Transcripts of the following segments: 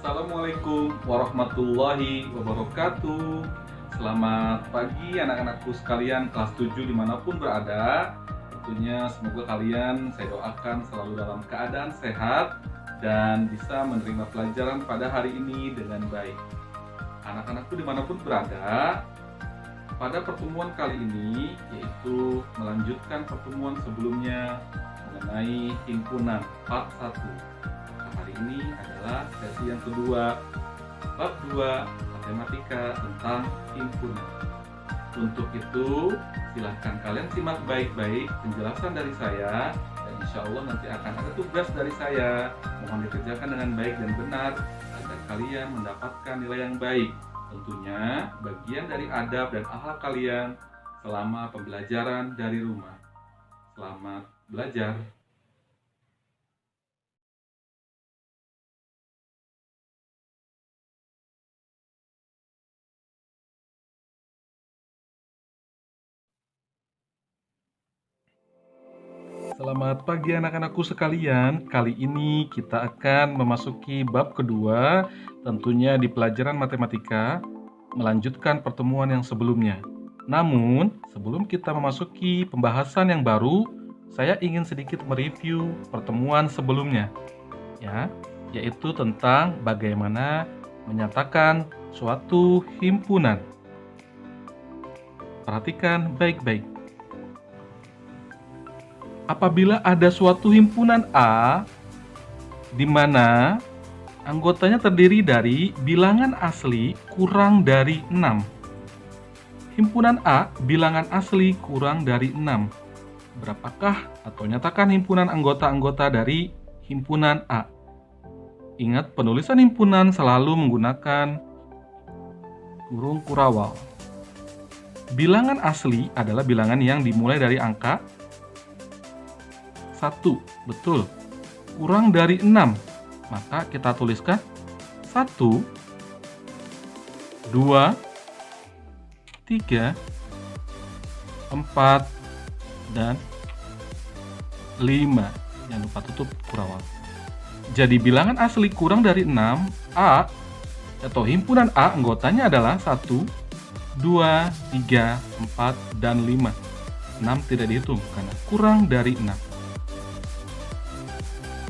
Assalamualaikum warahmatullahi wabarakatuh. Selamat pagi anak-anakku sekalian kelas 7 dimanapun berada. Tentunya semoga kalian saya doakan selalu dalam keadaan sehat dan bisa menerima pelajaran pada hari ini dengan baik. Anak-anakku dimanapun berada, pada pertemuan kali ini yaitu melanjutkan pertemuan sebelumnya mengenai himpunan part 1. Hari ini adalah sesi yang kedua, bab 2 matematika tentang himpunan. Untuk itu, silahkan kalian simak baik-baik penjelasan dari saya, dan insya Allah nanti akan ada tugas dari saya. Mohon dikerjakan dengan baik dan benar agar kalian mendapatkan nilai yang baik. Tentunya bagian dari adab dan akhlak kalian selama pembelajaran dari rumah. Selamat belajar. Selamat pagi anak-anakku sekalian. Kali ini kita akan memasuki bab kedua, tentunya di pelajaran matematika, melanjutkan pertemuan yang sebelumnya. Namun, sebelum kita memasuki pembahasan yang baru, saya ingin sedikit mereview pertemuan sebelumnya, ya, yaitu tentang bagaimana menyatakan suatu himpunan. Perhatikan baik-baik. Apabila ada suatu himpunan A di mana anggotanya terdiri dari bilangan asli kurang dari 6. Himpunan A bilangan asli kurang dari 6. Berapakah atau nyatakan himpunan anggota-anggota dari himpunan A? Ingat, penulisan himpunan selalu menggunakan kurung kurawal. Bilangan asli adalah bilangan yang dimulai dari angka 1, betul. Kurang dari 6, maka kita tuliskan 1, 2, 3, 4, dan 5. Jangan lupa tutup kurawal. Jadi bilangan asli kurang dari 6, A atau himpunan A anggotanya adalah 1, 2, 3, 4, dan 5. 6 tidak dihitung karena kurang dari 6.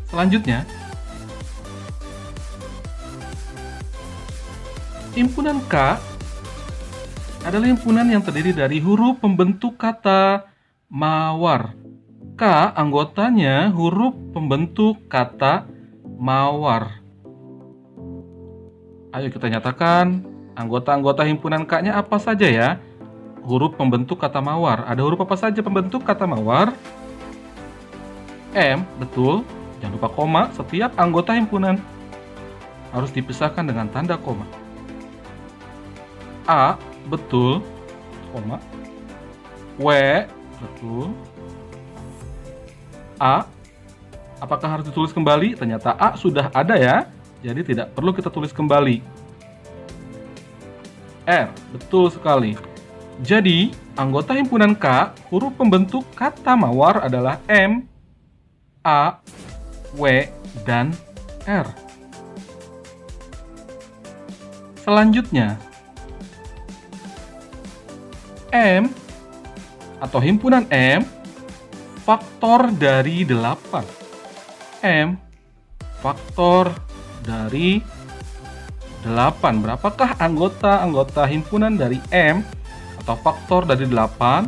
Selanjutnya, himpunan K adalah himpunan yang terdiri dari huruf pembentuk kata mawar. K anggotanya huruf pembentuk kata mawar. Ayo kita nyatakan anggota-anggota himpunan K-nya apa saja ya? Huruf pembentuk kata mawar. Ada huruf apa saja pembentuk kata mawar? M, betul. Jangan lupa koma, setiap anggota himpunan harus dipisahkan dengan tanda koma. A, betul, koma. W, betul. A, apakah harus ditulis kembali? Ternyata A sudah ada ya, jadi tidak perlu kita tulis kembali. R, betul sekali. Jadi, anggota himpunan K, huruf pembentuk kata mawar adalah M, A, W, dan R. Selanjutnya, M atau himpunan M faktor dari 8. M faktor dari 8. Berapakah anggota-anggota himpunan dari M atau faktor dari 8?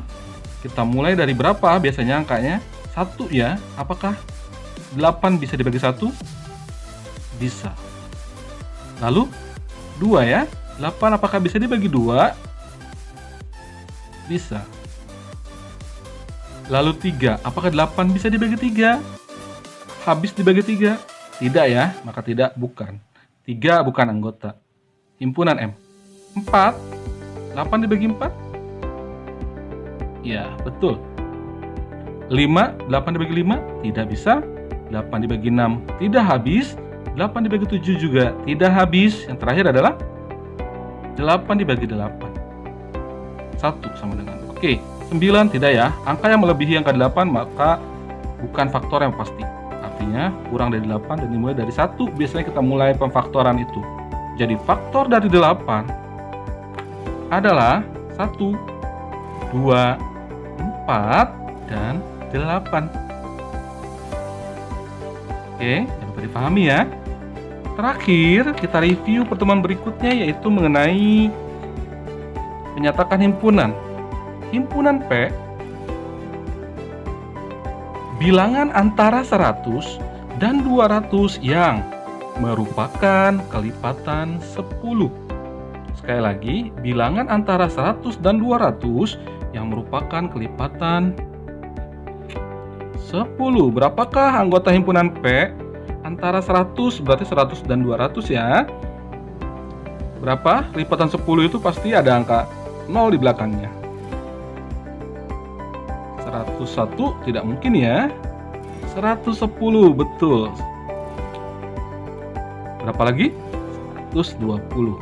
Kita mulai dari berapa biasanya angkanya? 1 ya. Apakah 8 bisa dibagi 1? Bisa. Lalu 2 ya. 8 apakah bisa dibagi 2? Bisa. Lalu 3, apakah 8 bisa dibagi 3? Habis dibagi 3? Tidak ya, maka tidak, bukan. 3 bukan anggota himpunan M. 4, 8 dibagi 4? Ya, betul. 5, 8 dibagi 5? Tidak bisa. 8 dibagi 6 tidak habis. 8 dibagi 7 juga tidak habis. Yang terakhir adalah 8 dibagi 8. 1 sama dengan. Oke, 9 tidak ya. Angka yang melebihi angka 8 maka bukan faktor yang pasti. artinya kurang dari 8 dan dimulai dari 1. Biasanya kita mulai pemfaktoran itu. Jadi faktor dari 8 adalah 1, 2, 4, dan 8. Oke, jangan lupa dipahami ya. Terakhir, kita review pertemuan berikutnya, yaitu mengenai menyatakan himpunan. Himpunan P, bilangan antara 100 dan 200 yang merupakan kelipatan 10. Sekali lagi, bilangan antara 100 dan 200 yang merupakan kelipatan 10. Berapakah anggota himpunan P? Antara 100 berarti 100 dan 200 ya. Berapa? Lipatan 10 itu pasti ada angka 0 di belakangnya. 101 tidak mungkin ya. 110 betul. Berapa lagi? 120.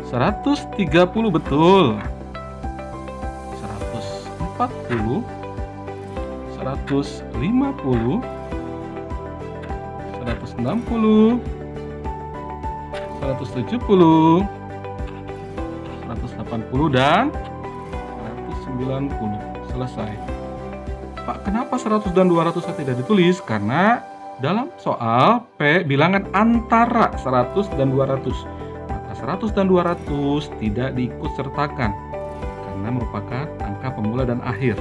130 betul. 140, 150, 160, 170, 180 dan 190. Selesai. Pak, kenapa 100 dan 200 tidak ditulis? Karena dalam soal P bilangan antara 100 dan 200. Maka 100 dan 200 tidak diikut sertakan karena merupakan angka pemula dan akhir.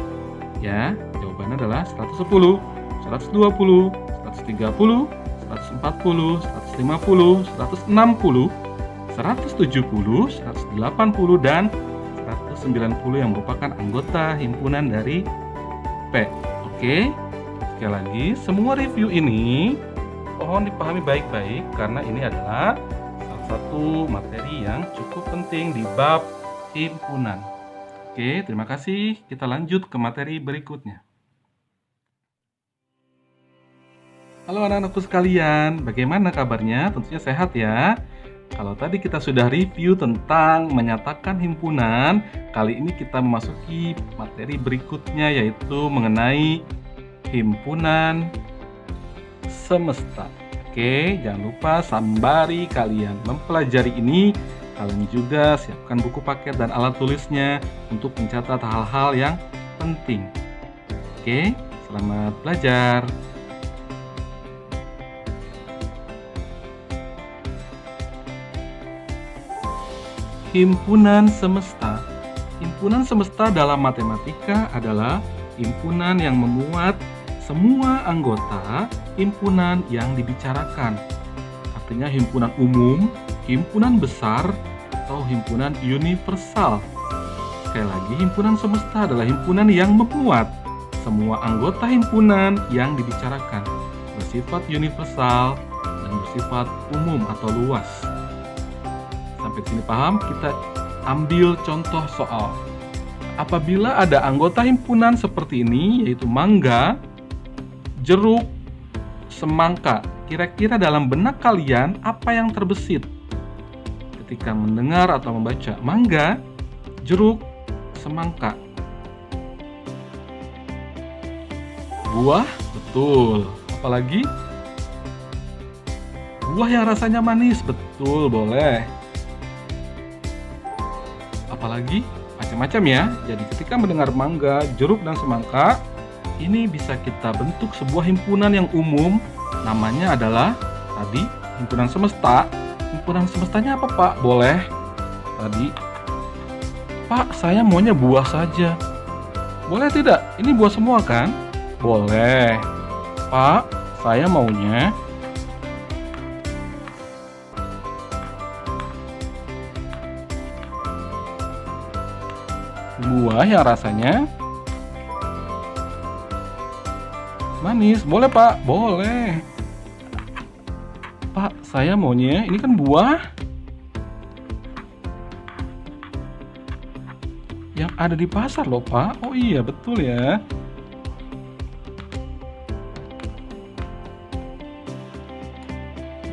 Ya, jawabannya adalah 110, 120, 130, 140, 150, 160, 170, 180 dan 190 yang merupakan anggota himpunan dari P. Oke, sekali lagi, semua review ini mohon dipahami baik-baik karena ini adalah salah satu materi yang cukup penting di bab himpunan. Oke, terima kasih. Kita lanjut ke materi berikutnya. Halo anak-anakku sekalian, bagaimana kabarnya? Tentunya sehat ya. Kalau tadi kita sudah review tentang menyatakan himpunan, kali ini kita memasuki materi berikutnya, yaitu mengenai himpunan semesta. Oke, jangan lupa sembari kalian mempelajari ini, kalian juga siapkan buku paket dan alat tulisnya untuk mencatat hal-hal yang penting. Oke, selamat belajar. Himpunan semesta. Himpunan semesta dalam matematika adalah himpunan yang memuat semua anggota himpunan yang dibicarakan. Artinya himpunan umum, himpunan besar, atau himpunan universal. Sekali lagi, himpunan semesta adalah himpunan yang memuat semua anggota himpunan yang dibicarakan, bersifat universal dan bersifat umum atau luas. Sampai sini paham? Kita ambil contoh soal. Apabila ada anggota himpunan seperti ini, yaitu mangga, jeruk, semangka, kira-kira dalam benak kalian apa yang terbesit ketika mendengar atau membaca mangga, jeruk, semangka? Buah, betul. Apalagi? Buah yang rasanya manis, betul, boleh. Apalagi macam-macam ya. Jadi ketika mendengar mangga, jeruk, dan semangka, ini bisa kita bentuk sebuah himpunan yang umum. Namanya adalah tadi himpunan semesta. Himpunan semestanya apa, Pak? Boleh. Tadi, Pak, saya maunya buah saja. Boleh tidak? Ini buah semua kan? Boleh. Pak, saya maunya buah yang rasanya manis. Boleh, Pak? Boleh. Pak, saya maunya ini kan buah yang ada di pasar loh, Pak. Oh iya, betul ya.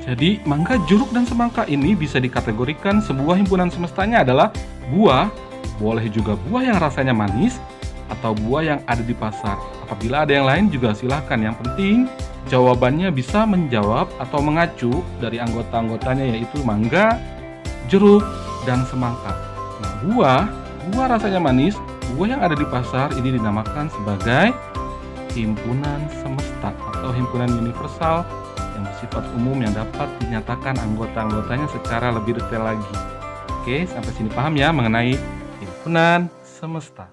Jadi, mangga, jeruk, dan semangka ini bisa dikategorikan sebuah himpunan semestanya adalah buah. Boleh juga buah yang rasanya manis atau buah yang ada di pasar Apabila ada yang lain juga silahkan. Yang penting jawabannya bisa menjawab atau mengacu dari anggota-anggotanya, yaitu mangga, jeruk, dan semangka. Nah, buah rasanya manis, buah yang ada di pasar ini dinamakan sebagai himpunan semesta atau himpunan universal yang bersifat umum yang dapat dinyatakan anggota-anggotanya secara lebih detail lagi. Oke, sampai sini paham ya mengenai himpunan semesta.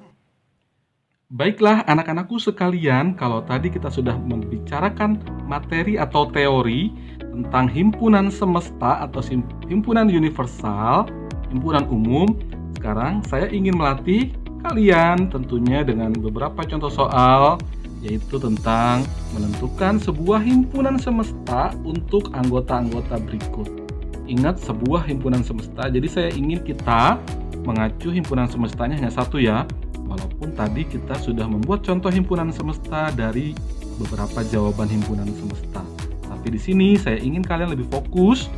Baiklah anak-anakku sekalian, kalau tadi kita sudah membicarakan materi atau teori tentang himpunan semesta atau himpunan universal, himpunan umum, sekarang saya ingin melatih kalian tentunya dengan beberapa contoh soal, yaitu tentang menentukan sebuah himpunan semesta untuk anggota-anggota berikut. Ingat, sebuah himpunan semesta, jadi saya ingin kita mengacu himpunan semestanya hanya satu ya. Walaupun tadi kita sudah membuat contoh himpunan semesta dari beberapa jawaban himpunan semesta. Tapi di sini saya ingin kalian lebih fokus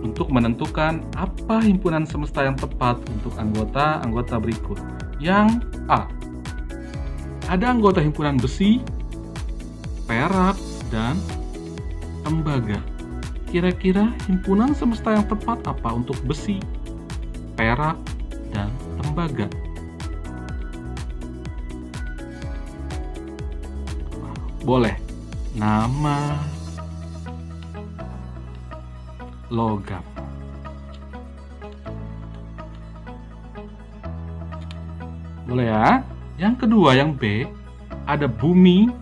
untuk menentukan apa himpunan semesta yang tepat untuk anggota-anggota berikut. Yang A. Ada anggota himpunan besi, perak, dan tembaga. Kira-kira himpunan semesta yang tepat apa untuk besi, perak, dan tembaga? Boleh. Nama, logam. Boleh ya. Yang kedua, yang B, ada bumi,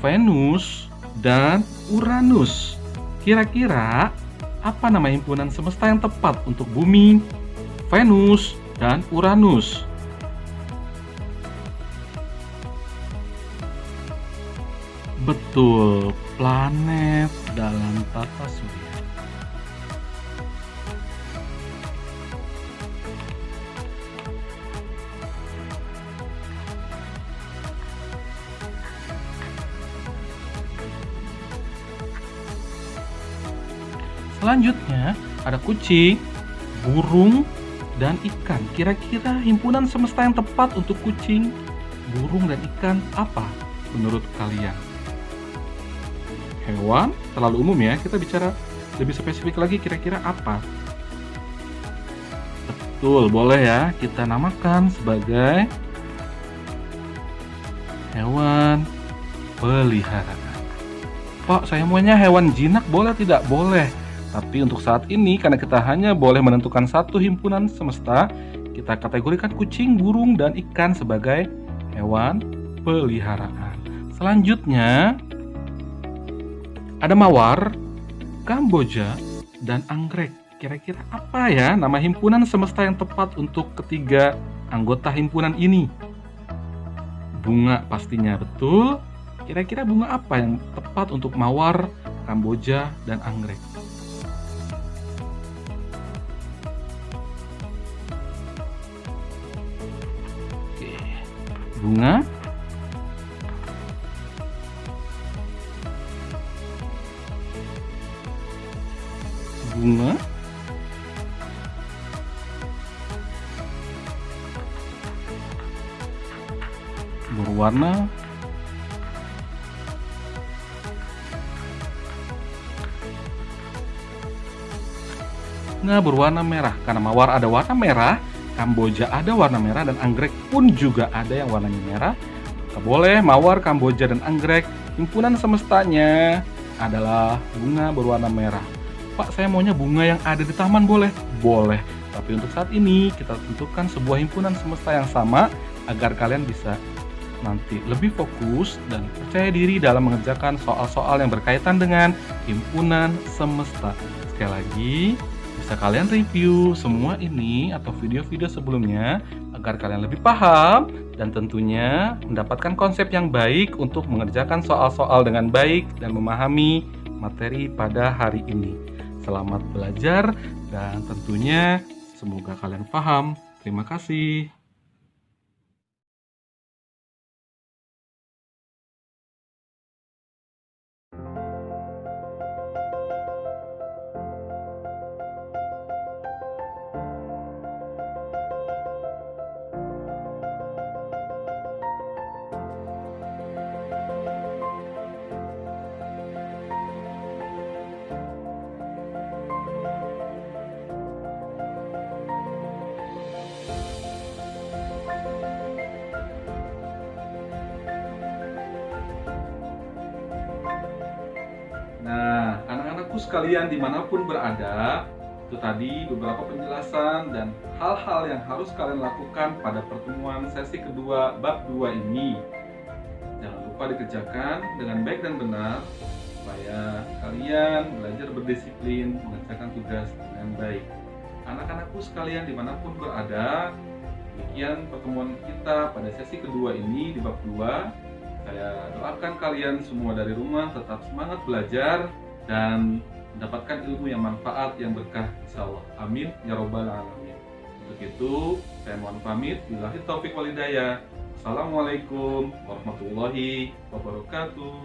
Venus, dan Uranus. Kira-kira apa nama himpunan semesta yang tepat untuk bumi, Venus, dan Uranus? Betul, planet dalam tata surya. Selanjutnya ada kucing, burung, dan ikan. Kira-kira himpunan semesta yang tepat untuk kucing, burung, dan ikan apa menurut kalian? Hewan terlalu umum ya, kita bicara lebih spesifik lagi, kira-kira apa? Betul, boleh ya, kita namakan sebagai hewan peliharaan. Pak, saya maunya hewan jinak, boleh tidak? Boleh. Tapi untuk saat ini, karena kita hanya boleh menentukan satu himpunan semesta, kita kategorikan kucing, burung, dan ikan sebagai hewan peliharaan. Selanjutnya, ada mawar, kamboja, dan anggrek. Kira-kira apa ya nama himpunan semesta yang tepat untuk ketiga anggota himpunan ini? Bunga pastinya, betul. Kira-kira bunga apa yang tepat untuk mawar, kamboja, dan anggrek? Oke, bunga. Bunga berwarna merah, karena mawar ada warna merah, kamboja ada warna merah, dan anggrek pun juga ada yang warnanya merah. Boleh mawar, kamboja, dan anggrek himpunan semestanya adalah bunga berwarna merah. Pak, saya maunya bunga yang ada di taman, boleh? Boleh. Tapi untuk saat ini kita tentukan sebuah himpunan semesta yang sama agar kalian bisa nanti lebih fokus dan percaya diri dalam mengerjakan soal-soal yang berkaitan dengan himpunan semesta. Sekali lagi, bisa kalian review semua ini atau video-video sebelumnya agar kalian lebih paham dan tentunya mendapatkan konsep yang baik untuk mengerjakan soal-soal dengan baik dan memahami materi pada hari ini. Selamat belajar dan tentunya semoga kalian paham. Terima kasih. anak-anakku sekalian dimanapun berada, itu tadi beberapa penjelasan dan hal-hal yang harus kalian lakukan pada pertemuan sesi kedua bab 2 ini. Jangan lupa dikerjakan dengan baik dan benar, supaya kalian belajar berdisiplin mengerjakan tugas dengan baik. Anak-anakku sekalian dimanapun berada, demikian pertemuan kita pada sesi kedua ini di bab 2. Saya doakan kalian semua dari rumah tetap semangat belajar dan mendapatkan ilmu yang manfaat yang berkah insyaallah. Amin ya robbal alamin. Untuk itu saya mohon pamit. Billahi taufik wal hidayah. Assalamualaikum warahmatullahi wabarakatuh.